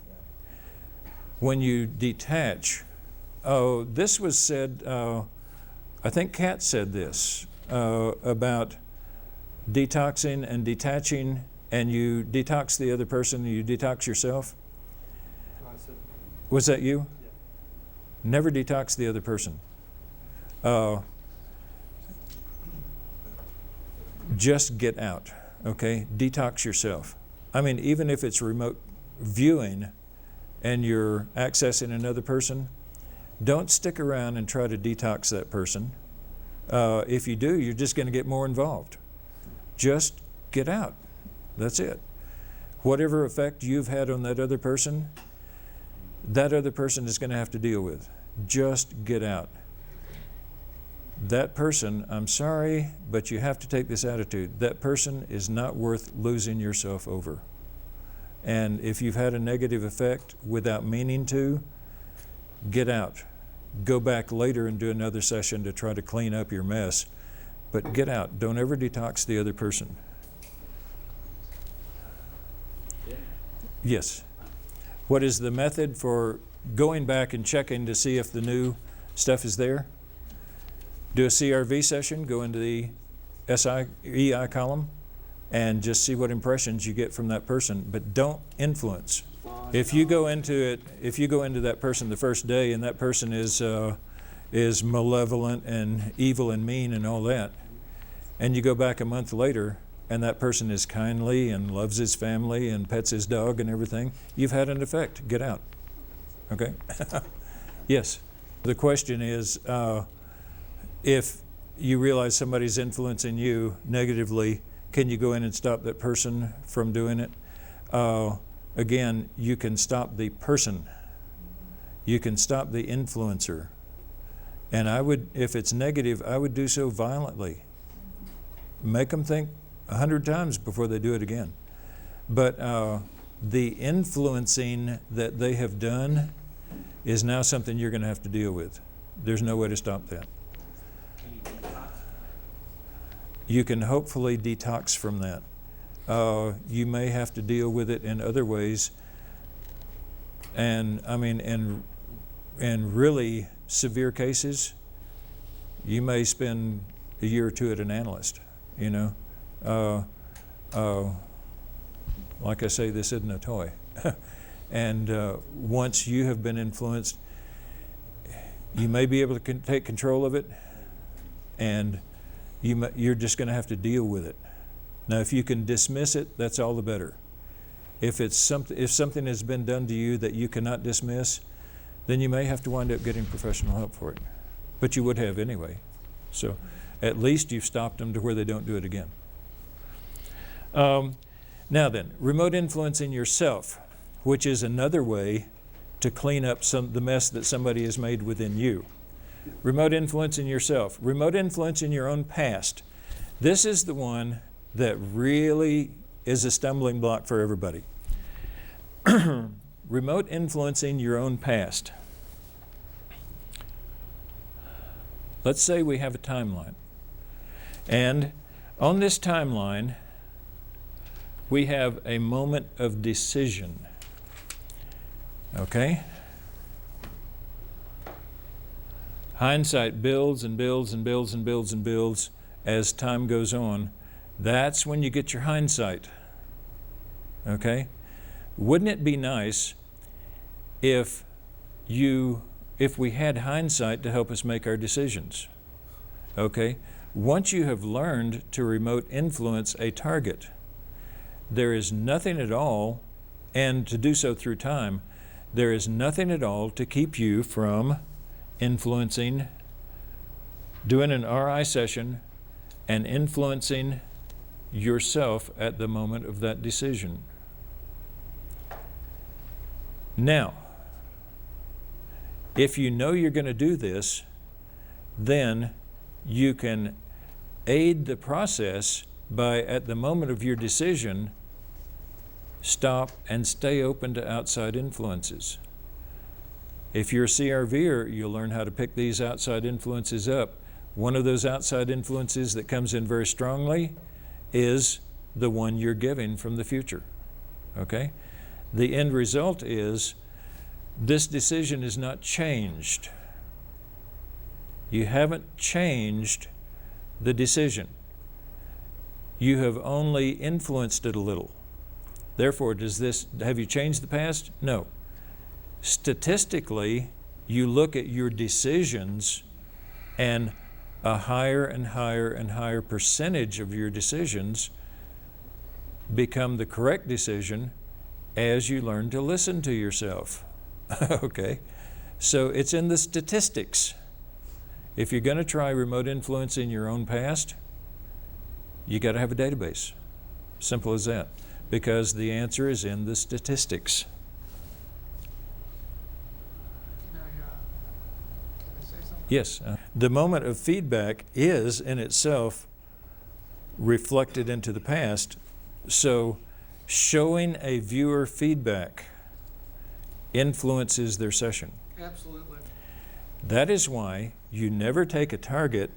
when you detach, oh, this was said, I think Kat said this, about detoxing and detaching, and you detox the other person and you detox yourself. Was that you? Yeah. Never detox the other person. Just get out, okay? Detox yourself. I mean, even if it's remote viewing and you're accessing another person, don't stick around and try to detox that person. If you do, you're just going to get more involved. Just get out. That's it. whatever effect you've had on that other person is going to have to deal with. Just get out. That person, I'm sorry, but you have to take this attitude. That person is not worth losing yourself over. And if you've had a negative effect without meaning to, get out. Go back later and do another session to try to clean up your mess. But get out. Don't ever detox the other person. Yes. What is the method for going back and checking to see if the new stuff is there? Do a CRV session, go into the EI column, and just see what impressions you get from that person. But don't influence. If you go into that person the first day and that person is malevolent and evil and mean and all that, and you go back a month later and that person is kindly and loves his family and pets his dog and everything, you've had an effect. Get out. Okay? Yes. The question is, if you realize somebody's influencing you negatively, can you go in and stop that person from doing it? Again, you can stop the person. You can stop the influencer. And I would, if it's negative, I would do so violently. Make them think 100 times before they do it again. But the influencing that they have done is now something you're going to have to deal with. There's no way to stop that. You can hopefully detox from that. You may have to deal with it in other ways. And I mean, in really severe cases, you may spend a year or two at an analyst, you know. Like I say, this isn't a toy. And once you have been influenced, you may be able to take control of it, and you're just going to have to deal with it. Now, if you can dismiss it, that's all the better. If something has been done to you that you cannot dismiss, then you may have to wind up getting professional help for it. But you would have anyway. So at least you've stopped them to where they don't do it again. Now then, remote influencing yourself, which is another way to clean up the mess that somebody has made within you. Remote influence in yourself. Remote influence in your own past. This is the one that really is a stumbling block for everybody. Remote influencing your own past. Let's say we have a timeline. And on this timeline, we have a moment of decision. Okay? Hindsight builds and builds and builds and builds and builds as time goes on. That's when you get your hindsight. Okay? Wouldn't it be nice if we had hindsight to help us make our decisions? Okay? Once you have learned to remote influence a target, there is nothing at all, and to do so through time, there is nothing at all to keep you from influencing, doing an RI session and influencing yourself at the moment of that decision. Now, if you know you're going to do this, then you can aid the process by, at the moment of your decision, stop and stay open to outside influences. If you're a CRVer, you'll learn how to pick these outside influences up. One of those outside influences that comes in very strongly is the one you're giving from the future. Okay? The end result is this decision is not changed. You haven't changed the decision. You have only influenced it a little. Therefore, have you changed the past? No. Statistically, you look at your decisions, and a higher and higher and higher percentage of your decisions become the correct decision as you learn to listen to yourself. Okay? So it's in the statistics. If you're going to try remote influence in your own past, you got to have a database. Simple as that. because the answer is in the statistics. Can I say something? Yes, the moment of feedback is in itself reflected into the past. So showing a viewer feedback influences their session. Absolutely. That is why you never take a target,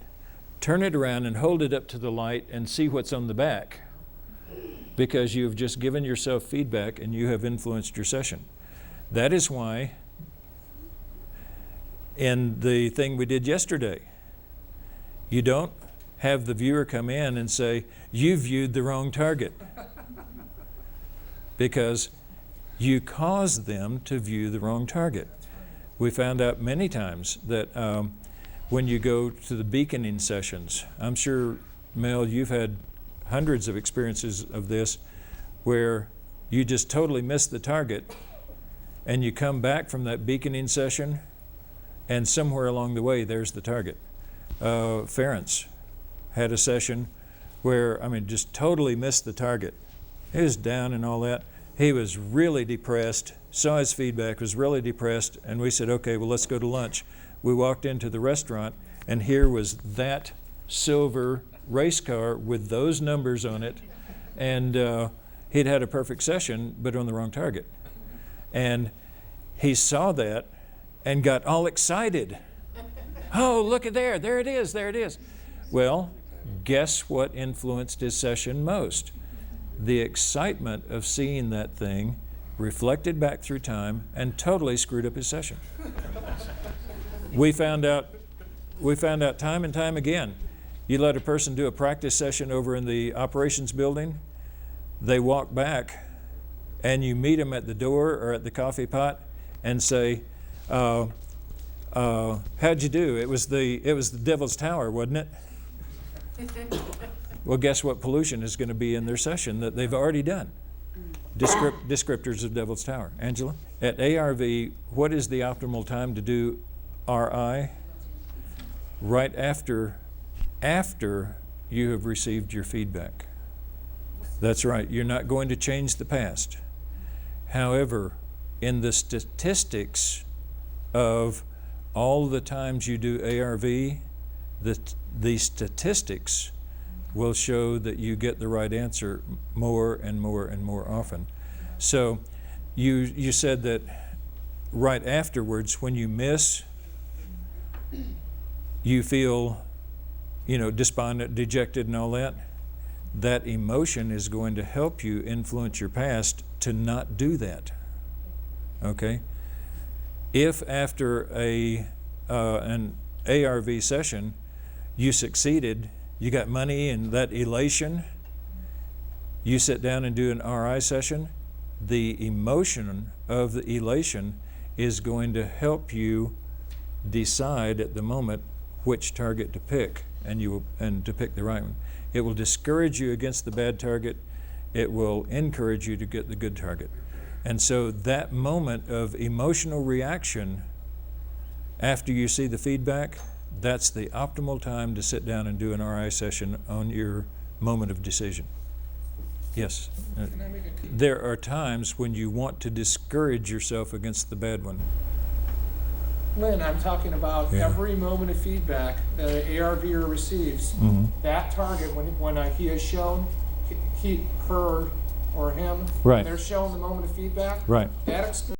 turn it around and hold it up to the light and see what's on the back, because you've just given yourself feedback and you have influenced your session. That is why in the thing we did yesterday, you don't have the viewer come in and say, you viewed the wrong target, because you caused them to view the wrong target. We found out many times that when you go to the beaconing sessions, I'm sure, Mel, you've had hundreds of experiences of this, where you just totally miss the target and you come back from that beaconing session and somewhere along the way there's the target. Ference had a session where, just totally missed the target. He was down and all that. He was really depressed, saw his feedback, was really depressed, and we said, okay, well, let's go to lunch. We walked into the restaurant, and here was that silver race car with those numbers on it, and he'd had a perfect session, but on the wrong target. And he saw that and got all excited. Oh, look at there it is, there it is. Well, guess what influenced his session most? The excitement of seeing that thing reflected back through time and totally screwed up his session. We found out time and time again, you let a person do a practice session over in the operations building, they walk back and you meet them at the door or at the coffee pot and say, how'd you do? It was the Devil's Tower, wasn't it? Well, guess what pollution is going to be in their session that they've already done? Descriptors of Devil's Tower. Angela? At ARV, what is the optimal time to do RI? Right after you have received your feedback. That's right. You're not going to change the past. However, in the statistics of all the times you do ARV, the statistics will show that you get the right answer more and more and more often. So you said that right afterwards, when you miss, you feel, despondent, dejected and all that. That emotion is going to help you influence your past to not do that. Okay? If after an ARV session you succeeded, you got money and that elation, you sit down and do an RI session, the emotion of the elation is going to help you decide at the moment which target to pick, and to pick the right one. It will discourage you against the bad target. It will encourage you to get the good target. And so that moment of emotional reaction after you see the feedback, that's the optimal time to sit down and do an RI session on your moment of decision. Yes. Can I make a There are times when you want to discourage yourself against the bad one. Lynn, I'm talking about Yeah. every moment of feedback that an ARVer receives. Mm-hmm. That target, when he is shown, her or him, Right. they're shown the moment of feedback. Right. That experience